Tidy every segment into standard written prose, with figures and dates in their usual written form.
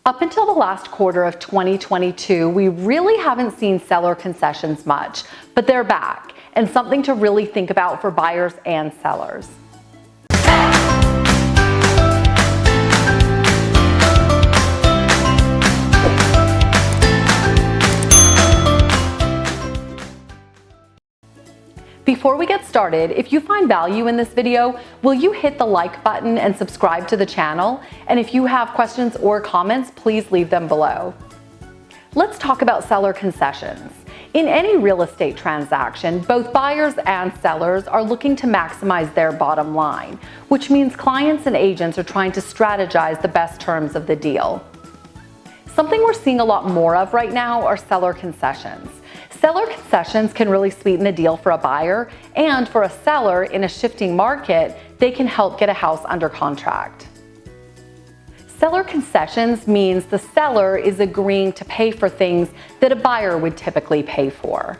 Up until the last quarter of 2022, we really haven't seen seller concessions much, but they're back and something to really think about for buyers and sellers. Before we get started, if you find value in this video, will you hit the like button and subscribe to the channel? And if you have questions or comments, please leave them below. Let's talk about seller concessions. In any real estate transaction, both buyers and sellers are looking to maximize their bottom line, which means clients and agents are trying to strategize the best terms of the deal. Something we're seeing a lot more of right now are seller concessions. Seller concessions can really sweeten the deal for a buyer, and for a seller in a shifting market, they can help get a house under contract. Seller concessions means the seller is agreeing to pay for things that a buyer would typically pay for.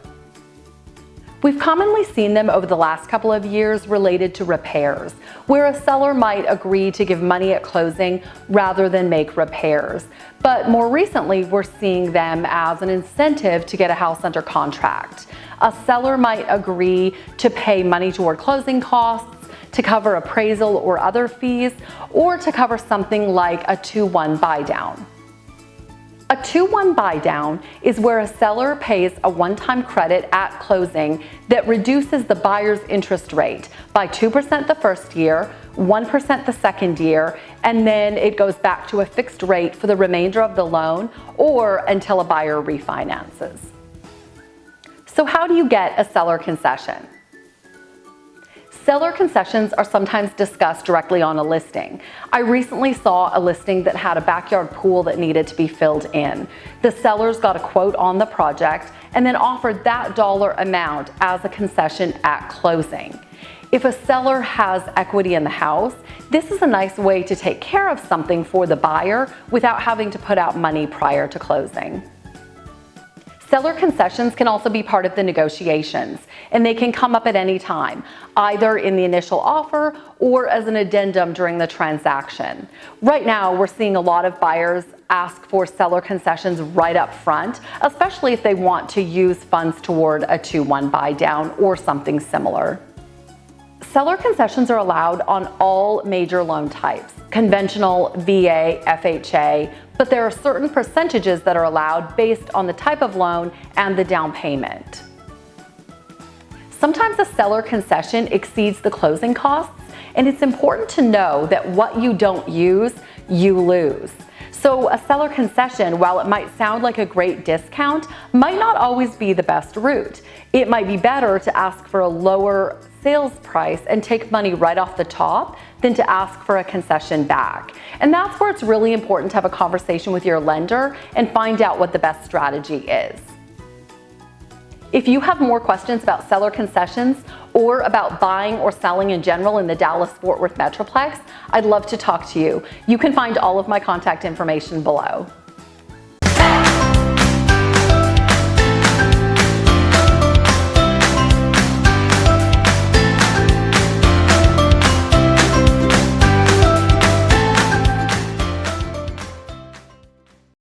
We've commonly seen them over the last couple of years related to repairs, where a seller might agree to give money at closing rather than make repairs. But more recently, we're seeing them as an incentive to get a house under contract. A seller might agree to pay money toward closing costs, to cover appraisal or other fees, or to cover something like a 2-1 buy down. A 2-1 buy down is where a seller pays a one-time credit at closing that reduces the buyer's interest rate by 2% the first year, 1% the second year, and then it goes back to a fixed rate for the remainder of the loan or until a buyer refinances. So how do you get a seller concession? Seller concessions are sometimes discussed directly on a listing. I recently saw a listing that had a backyard pool that needed to be filled in. The sellers got a quote on the project and then offered that dollar amount as a concession at closing. If a seller has equity in the house, this is a nice way to take care of something for the buyer without having to put out money prior to closing. Seller concessions can also be part of the negotiations, and they can come up at any time, either in the initial offer or as an addendum during the transaction. Right now, we're seeing a lot of buyers ask for seller concessions right up front, especially if they want to use funds toward a 2-1 buy down or something similar. Seller concessions are allowed on all major loan types, conventional, VA, FHA, but there are certain percentages that are allowed based on the type of loan and the down payment. Sometimes a seller concession exceeds the closing costs, and it's important to know that what you don't use, you lose. So a seller concession, while it might sound like a great discount, might not always be the best route. It might be better to ask for a lower sales price and take money right off the top than to ask for a concession back. And that's where it's really important to have a conversation with your lender and find out what the best strategy is. If you have more questions about seller concessions or about buying or selling in general in the Dallas-Fort Worth metroplex, I'd love to talk to you. You can find all of my contact information below.